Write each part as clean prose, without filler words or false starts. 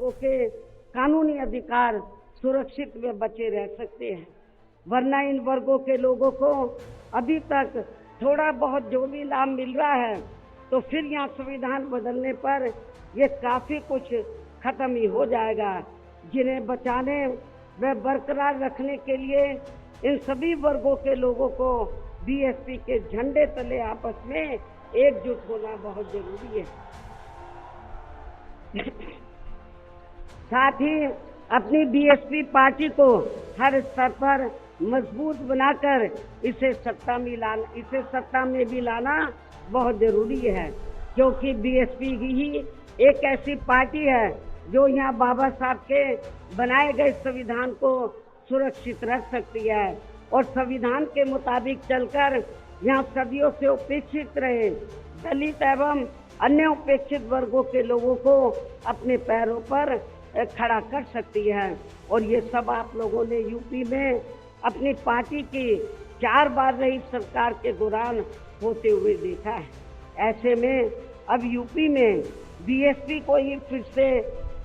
लोगों के कानूनी अधिकार सुरक्षित व बचे रह सकते हैं। वरना इन वर्गों के लोगों को अभी तक थोड़ा बहुत जो भी लाभ मिल रहा है, तो फिर यहाँ संविधान बदलने पर ये काफी कुछ खत्म ही हो जाएगा। जिन्हें बचाने व बरकरार रखने के लिए इन सभी वर्गों के लोगों को बीएसपी के झंडे तले आपस में एकजुट होना बहुत जरूरी है। साथ ही अपनी बीएसपी पार्टी को हर स्तर पर मजबूत बनाकर इसे सत्ता में भी लाना बहुत जरूरी है, क्योंकि बीएसपी ही एक ऐसी पार्टी है जो यहाँ बाबा साहब के बनाए गए संविधान को सुरक्षित रख सकती है और संविधान के मुताबिक चलकर यहाँ सदियों से उपेक्षित रहे दलित एवं अन्य उपेक्षित वर्गों के लोगों को अपने पैरों पर खड़ा कर सकती है। और ये सब आप लोगों ने यूपी में अपनी पार्टी की 4 बार रही सरकार के दौरान होते हुए देखा है। ऐसे में अब यूपी में बीएसपी को ही फिर से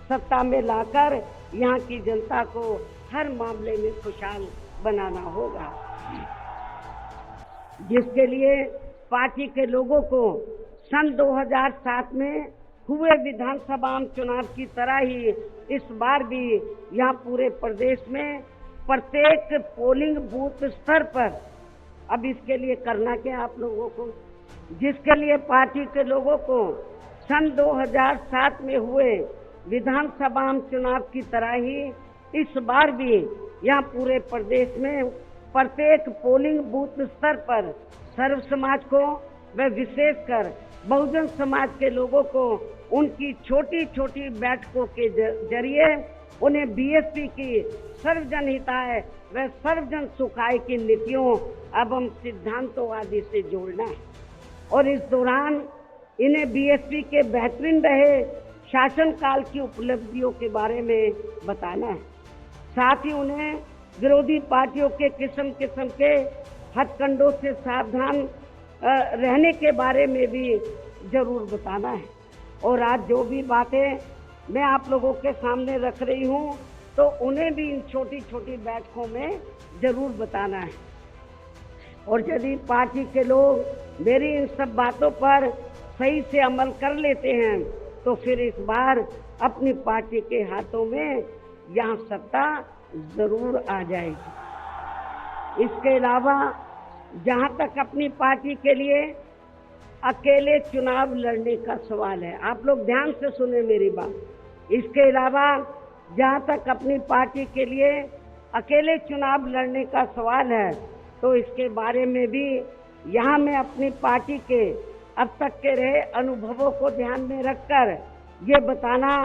सत्ता में लाकर यहाँ की जनता को हर मामले में खुशहाल बनाना होगा, जिसके लिए पार्टी के लोगों को सन 2007 में हुए विधानसभा चुनाव की तरह ही इस बार भी यहाँ पूरे प्रदेश में प्रत्येक पोलिंग बूथ स्तर पर अब इसके लिए करना क्या आप लोगों को, जिसके लिए पार्टी के लोगों को सन 2007 में हुए विधानसभा चुनाव की तरह ही इस बार भी यहाँ पूरे प्रदेश में प्रत्येक पोलिंग बूथ स्तर पर सर्व समाज को व विशेषकर बहुजन समाज के लोगों को उनकी छोटी छोटी बैठकों के जरिए उन्हें बीएसपी की सर्वजन हिताय व सर्वजन सुखाय की नीतियों एवं सिद्धांतों आदि से जोड़ना है और इस दौरान इन्हें बीएसपी के बेहतरीन रहे शासनकाल की उपलब्धियों के बारे में बताना है। साथ ही उन्हें विरोधी पार्टियों के किस्म किस्म के हथकंडों से सावधान रहने के बारे में भी जरूर बताना है। और आज जो भी बातें मैं आप लोगों के सामने रख रही हूँ, तो उन्हें भी इन छोटी छोटी बैठकों में जरूर बताना है। और यदि पार्टी के लोग मेरी इन सब बातों पर सही से अमल कर लेते हैं, तो फिर इस बार अपनी पार्टी के हाथों में यहाँ सत्ता जरूर आ जाएगी। इसके अलावा जहाँ तक अपनी पार्टी के लिए अकेले चुनाव लड़ने का सवाल है, आप लोग ध्यान से सुने मेरी बात। इसके अलावा जहाँ तक अपनी पार्टी के लिए अकेले चुनाव लड़ने का सवाल है, तो इसके बारे में भी यहाँ मैं अपनी पार्टी के अब तक के रहे अनुभवों को ध्यान में रखकर ये बताना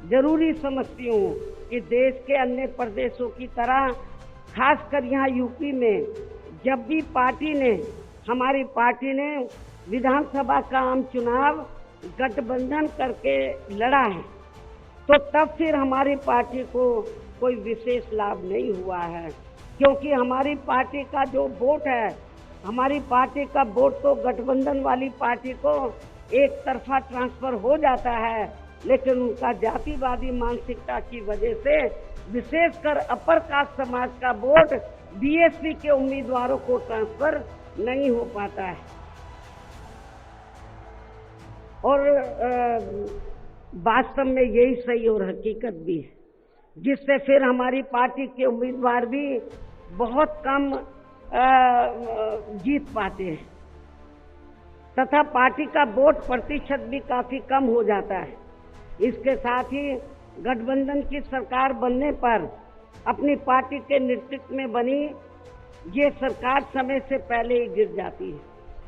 जरूरी समझती हूँ कि देश के अन्य प्रदेशों की तरह खासकर यहाँ यूपी में जब भी हमारी पार्टी ने विधानसभा का आम चुनाव गठबंधन करके लड़ा है, तो तब फिर हमारी पार्टी को कोई विशेष लाभ नहीं हुआ है, क्योंकि हमारी पार्टी का जो वोट है, हमारी पार्टी का वोट तो गठबंधन वाली पार्टी को एक तरफा ट्रांसफर हो जाता है, लेकिन उनका जातिवादी मानसिकता की वजह से विशेषकर अपर कास्ट समाज का वोट बीएसपी के उम्मीदवारों को ट्रांसफर नहीं हो पाता है। और वास्तव में यही सही और हकीकत भी है, जिससे फिर हमारी पार्टी के उम्मीदवार भी बहुत कम जीत पाते हैं तथा पार्टी का वोट प्रतिशत भी काफी कम हो जाता है। इसके साथ ही गठबंधन की सरकार बनने पर अपनी पार्टी के नेतृत्व में बनी ये सरकार समय से पहले ही गिर जाती है।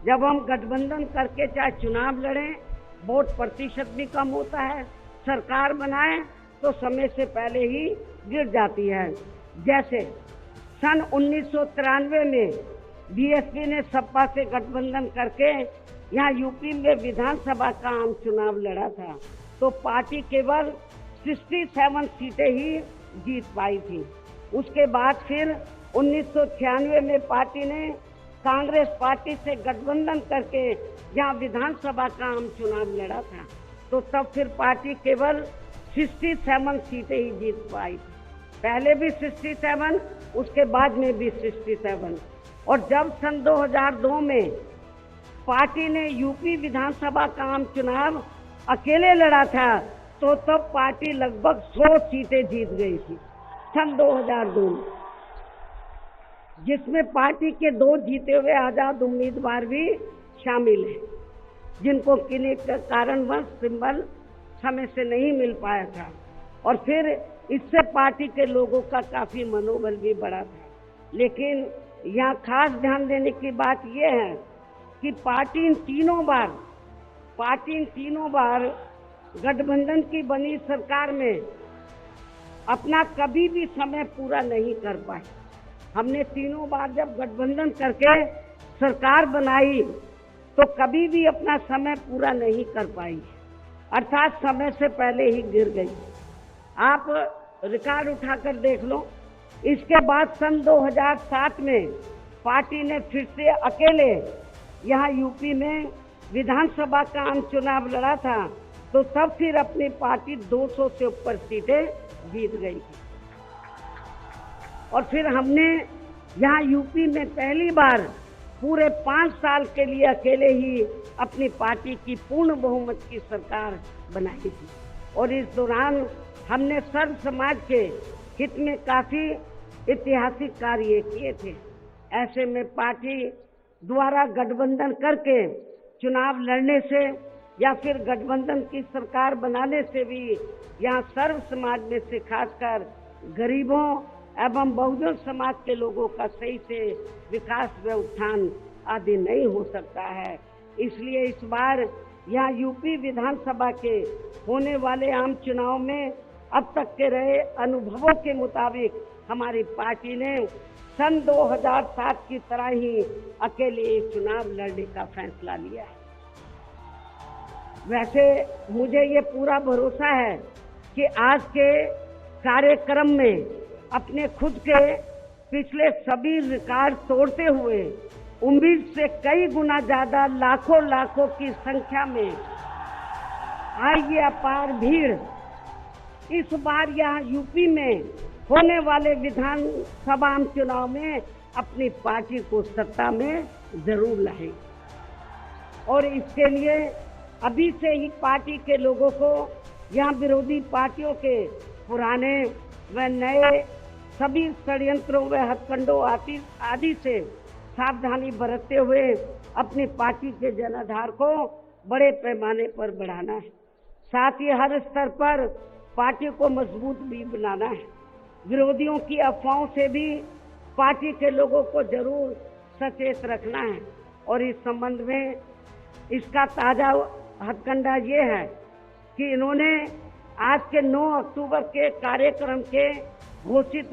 जब हम गठबंधन करके चाहे चुनाव लड़ें, वोट प्रतिशत भी कम होता है, सरकार बनाए तो समय से पहले ही गिर जाती है। जैसे सन 1993 में बीएसपी ने सपा से गठबंधन करके यहाँ यूपी में विधानसभा का आम चुनाव लड़ा था, तो पार्टी केवल 67 सीटें ही जीत पाई थी। उसके बाद फिर 1996 में पार्टी ने कांग्रेस पार्टी से गठबंधन करके यहाँ विधानसभा का आम चुनाव लड़ा था, तो तब फिर पार्टी केवल 67 सीटें ही जीत पाई थी। पहले भी 67, उसके बाद में भी 67। और जब सन 2002 में पार्टी ने यूपी विधानसभा का आम चुनाव अकेले लड़ा था, तो तब पार्टी लगभग 100 सीटें जीत गई थी सन 2002 में, जिसमें पार्टी के 2 जीते हुए आजाद उम्मीदवार भी शामिल हैं, जिनको किन्हीं कारणवश सिंबल समय से नहीं मिल पाया था। और फिर इससे पार्टी के लोगों का काफी मनोबल भी बढ़ा था। लेकिन यहाँ खास ध्यान देने की बात यह है कि पार्टी इन तीनों बार गठबंधन की बनी सरकार में अपना कभी भी समय पूरा नहीं कर पाए। हमने तीनों बार जब गठबंधन करके सरकार बनाई तो कभी भी अपना समय पूरा नहीं कर पाई, अर्थात समय से पहले ही गिर गई। आप रिकॉर्ड उठाकर देख लो। इसके बाद सन 2007 में पार्टी ने फिर से अकेले यहाँ यूपी में विधानसभा का आम चुनाव लड़ा था, तो तब फिर अपनी पार्टी 200 से ऊपर सीटें जीत गई थी। और फिर हमने यहाँ यूपी में पहली बार पूरे 5 साल के लिए अकेले ही अपनी पार्टी की पूर्ण बहुमत की सरकार बनाई थी। और इस दौरान हमने सर्व समाज के हित में काफी ऐतिहासिक कार्य किए थे। ऐसे में पार्टी द्वारा गठबंधन करके चुनाव लड़ने से या फिर गठबंधन की सरकार बनाने से भी यहाँ सर्व समाज में से खासकर गरीबों एवं बहुजन समाज के लोगों का सही से विकास व उत्थान आदि नहीं हो सकता है। इसलिए इस बार यहाँ यूपी विधानसभा के होने वाले आम चुनाव में अब तक के रहे अनुभवों के मुताबिक हमारी पार्टी ने सन 2007 की तरह ही अकेले एक चुनाव लड़ने का फैसला लिया है। वैसे मुझे ये पूरा भरोसा है कि आज के कार्यक्रम में अपने खुद के पिछले सभी रिकॉर्ड तोड़ते हुए उम्मीद से कई गुना ज्यादा लाखों की संख्या में आई ये अपार भीड़ इस बार यहाँ यूपी में होने वाले विधानसभा चुनाव में अपनी पार्टी को सत्ता में जरूर लाएगी। और इसके लिए अभी से ही पार्टी के लोगों को यहाँ विरोधी पार्टियों के पुराने व नए सभी षड्यंत्रों व हथकंडों आदि से सावधानी बरतते हुए अपनी पार्टी के जनाधार को बड़े पैमाने पर बढ़ाना है। साथ ही हर स्तर पर पार्टी को मजबूत भी बनाना है। विरोधियों की अफवाहों से भी पार्टी के लोगों को जरूर सचेत रखना है। और इस संबंध में इसका ताजा हथकंडा ये है कि इन्होंने आज के 9 अक्टूबर के कार्यक्रम के घोषित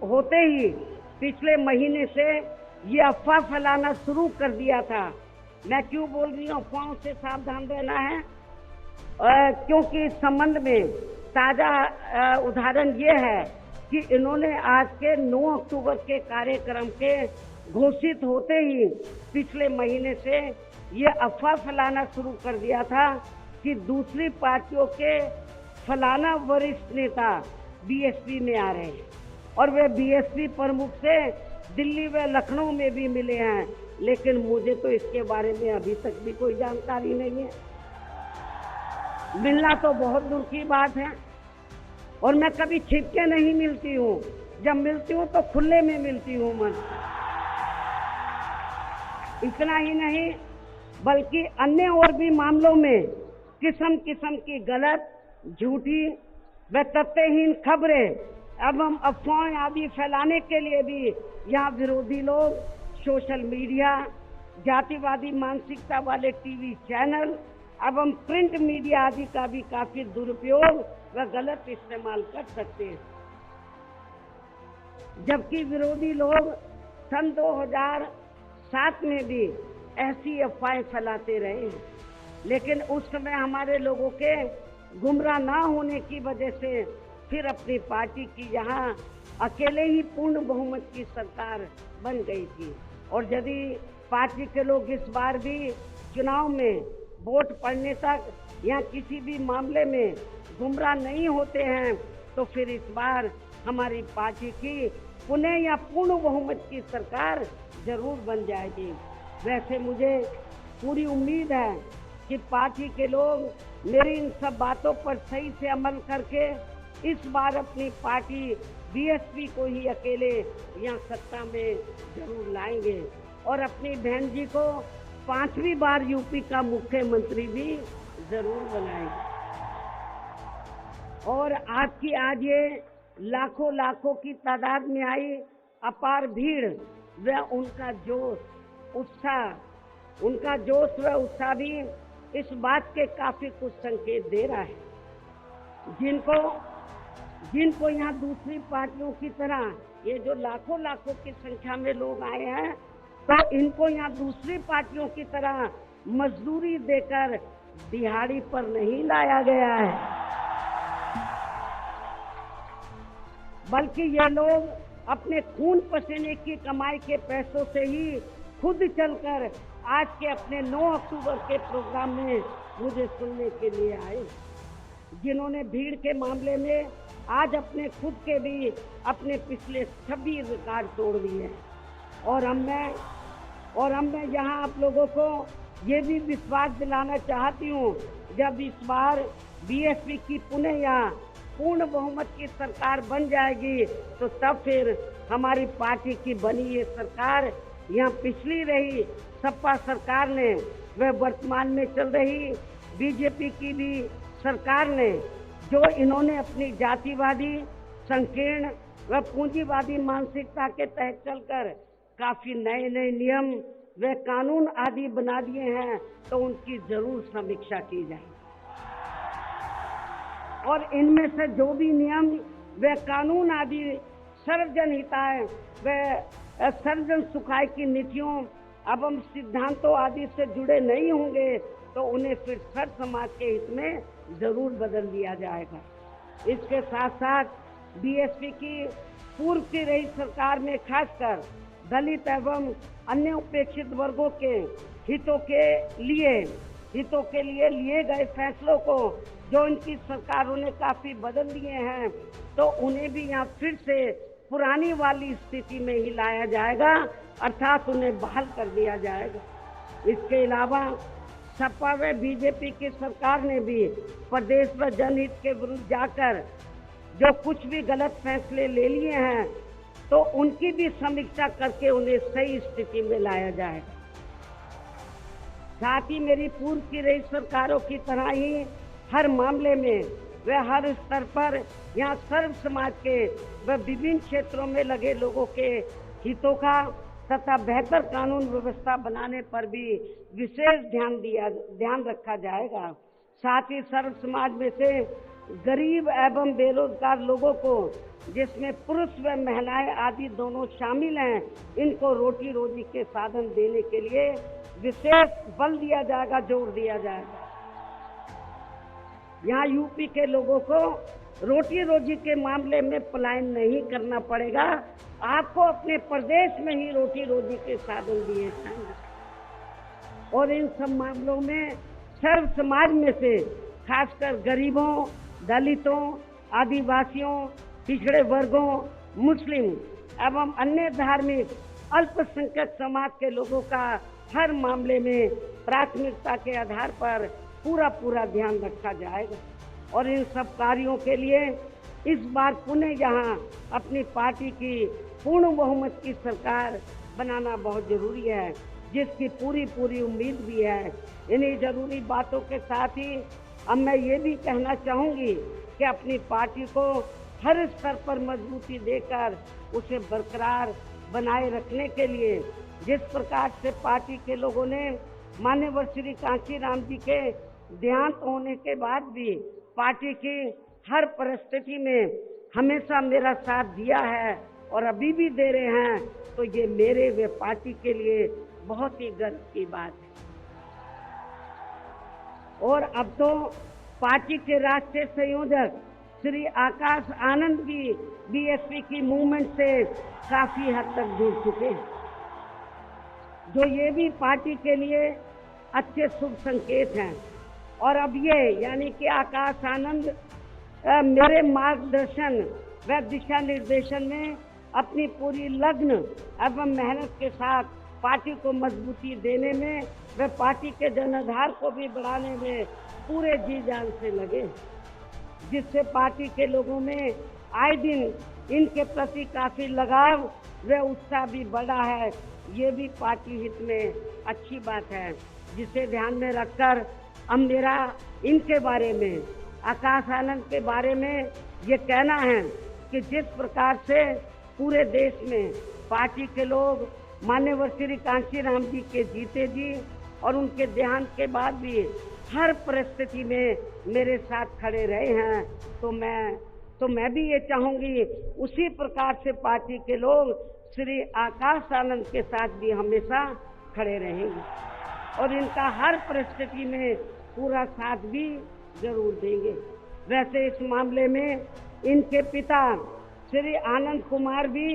होते ही पिछले महीने से ये अफवाह फैलाना शुरू कर दिया था। मैं क्यों बोल रही हूँ अफवाहों से सावधान रहना है, क्योंकि इस संबंध में ताजा उदाहरण ये है कि इन्होंने आज के 9 अक्टूबर के कार्यक्रम के घोषित होते ही पिछले महीने से ये अफवाह फैलाना शुरू कर दिया था कि दूसरी पार्टियों के फलाना वरिष्ठ नेता बीएसपी में आ रहे हैं और वे बीएसपी प्रमुख से दिल्ली व लखनऊ में भी मिले हैं, लेकिन मुझे तो इसके बारे में अभी तक भी कोई जानकारी नहीं है। मिलना तो बहुत दूर की बात है और मैं कभी छिप के नहीं मिलती हूँ, जब मिलती हूँ तो खुले में मिलती हूँ मन। इतना ही नहीं बल्कि अन्य और भी मामलों में किस्म किस्म की गलत, झूठी व तथ्यहीन खबरें एवं अफवाहें आदि फैलाने के लिए भी यहाँ विरोधी लोग सोशल मीडिया, जातिवादी मानसिकता वाले टीवी चैनल एवं प्रिंट मीडिया आदि का भी काफी दुरुपयोग व गलत इस्तेमाल कर सकते हैं। जबकि विरोधी लोग सन 2007 में भी ऐसी अफवाहें फैलाते रहे हैं, लेकिन उस समय हमारे लोगों के गुमराह ना होने की वजह से फिर अपनी पार्टी की यहाँ अकेले ही पूर्ण बहुमत की सरकार बन गई थी। और यदि पार्टी के लोग इस बार भी चुनाव में वोट पड़ने तक या किसी भी मामले में गुमराह नहीं होते हैं तो फिर इस बार हमारी पार्टी की पुनः या पूर्ण बहुमत की सरकार जरूर बन जाएगी। वैसे मुझे पूरी उम्मीद है कि पार्टी के लोग मेरी इन सब बातों पर सही से अमल करके इस बार अपनी पार्टी बीएसपी को ही अकेले यहाँ सत्ता में जरूर लाएंगे और अपनी बहन जी को 5वीं बार यूपी का मुख्यमंत्री भी जरूर बनाएंगे। और आज ये लाखों लाखों की तादाद में आई अपार भीड़ व उनका जोश व उत्साह भी इस बात के काफी कुछ संकेत दे रहा है। जिनको यहाँ दूसरी पार्टियों की तरह ये जो लाखों लाखों की संख्या में लोग आए हैं तो इनको यहाँ दूसरी पार्टियों की तरह मजदूरी देकर दिहाड़ी पर नहीं लाया गया है, बल्कि ये लोग अपने खून पसीने की कमाई के पैसों से ही खुद चलकर आज के अपने 9 अक्टूबर के प्रोग्राम में मुझे सुनने के लिए आए, जिन्होंने भीड़ के मामले में आज अपने खुद के भी अपने पिछले 26 रिकॉर्ड तोड़ दिए हैं। और अब मैं यहाँ आप लोगों को ये भी विश्वास दिलाना चाहती हूँ, जब इस बार बीएसपी की पुनः या पूर्ण बहुमत की सरकार बन जाएगी तो तब फिर हमारी पार्टी की बनी ये सरकार यहाँ पिछली रही सपा सरकार ने व वर्तमान में चल रही बीजेपी की भी सरकार ने, जो इन्होंने अपनी जातिवादी संकीर्ण व पूंजीवादी मानसिकता के तहत चलकर काफी नए नए नियम व कानून आदि बना दिए हैं, तो उनकी जरूर समीक्षा की जाए और इनमें से जो भी नियम व कानून आदि सर्वजन हिताय व सर्वजन सुखाय की नीतियों एवं सिद्धांतों आदि से जुड़े नहीं होंगे तो उन्हें फिर सर्व समाज के हित में जरूर बदल दिया जाएगा। इसके साथ साथ बीएसपी की पूर्व की रही सरकार में खासकर दलित एवं अन्य उपेक्षित वर्गों के हितों के लिए लिए गए फैसलों को जो इनकी सरकारों ने काफी बदल दिए हैं, तो उन्हें भी यहाँ फिर से पुरानी वाली स्थिति में ही लाया जाएगा, अर्थात उन्हें बहाल कर दिया जाएगा। इसके अलावा सपा व बीजेपी की सरकार ने भी प्रदेश व जनहित के विरुद्ध जाकर जो कुछ भी गलत फैसले ले लिए हैं तो उनकी भी समीक्षा करके उन्हें सही स्थिति में लाया जाएगा। साथ ही मेरी पूर्व की रही सरकारों की तरह ही हर मामले में व हर स्तर पर यहाँ सर्व समाज के व विभिन्न क्षेत्रों में लगे लोगों के हितों का तथा बेहतर कानून व्यवस्था बनाने पर भी विशेष ध्यान रखा जाएगा। साथ ही सर्व समाज में से गरीब एवं बेरोजगार लोगों को, जिसमें पुरुष व महिलाएं आदि दोनों शामिल हैं, इनको रोटी रोजी के साधन देने के लिए विशेष बल दिया जाएगा, जोर दिया जाएगा। यहाँ यूपी के लोगों को रोटी रोजी के मामले में पलायन नहीं करना पड़ेगा, आपको अपने प्रदेश में ही रोटी रोजी के साधन दिए जाएंगे। और इन सब मामलों में सर्व समाज में से खासकर गरीबों, दलितों, आदिवासियों, पिछड़े वर्गों, मुस्लिम एवं अन्य धार्मिक अल्पसंख्यक समाज के लोगों का हर मामले में प्राथमिकता के आधार पर पूरा ध्यान रखा जाएगा। और इन सब कार्यों के लिए इस बार पुनः यहाँ अपनी पार्टी की पूर्ण बहुमत की सरकार बनाना बहुत जरूरी है, जिसकी पूरी उम्मीद भी है। इन्हीं जरूरी बातों के साथ ही अब मैं ये भी कहना चाहूँगी कि अपनी पार्टी को हर स्तर पर मजबूती देकर उसे बरकरार बनाए रखने के लिए जिस प्रकार से पार्टी के लोगों ने माननीय श्री कांशीराम जी के देहांत होने के बाद भी पार्टी की हर परिस्थिति में हमेशा मेरा साथ दिया है और अभी भी दे रहे हैं, तो ये मेरे व पार्टी के लिए बहुत ही गर्व की बात है। और अब तो पार्टी के राष्ट्रीय संयोजक श्री आकाश आनंद भी बीएसपी की मूवमेंट से काफी हद तक जुड़ चुके हैं, जो ये भी पार्टी के लिए अच्छे शुभ संकेत हैं। और अब ये यानी कि आकाश आनंद मेरे मार्गदर्शन व दिशा निर्देशन में अपनी पूरी लगन एवं मेहनत के साथ पार्टी को मजबूती देने में व पार्टी के जनाधार को भी बढ़ाने में पूरे जी जान से लगे, जिससे पार्टी के लोगों में आए दिन इनके प्रति काफी लगाव व उत्साह भी बढ़ा है। ये भी पार्टी हित में अच्छी बात है, जिसे ध्यान में रखकर अब मेरा इनके बारे में, आकाश आनंद के बारे में ये कहना है कि जिस प्रकार से पूरे देश में पार्टी के लोग माननीय श्री कांशीराम जी के जीते जी और उनके देहांत के बाद भी हर परिस्थिति में मेरे साथ खड़े रहे हैं, तो मैं भी ये चाहूंगी उसी प्रकार से पार्टी के लोग श्री आकाश आनंद के साथ भी हमेशा खड़े रहेंगे और इनका हर परिस्थिति में पूरा साथ भी जरूर देंगे। वैसे इस मामले में इनके पिता श्री आनंद कुमार भी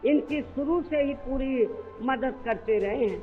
इनकी शुरू से ही पूरी मदद करते रहे हैं।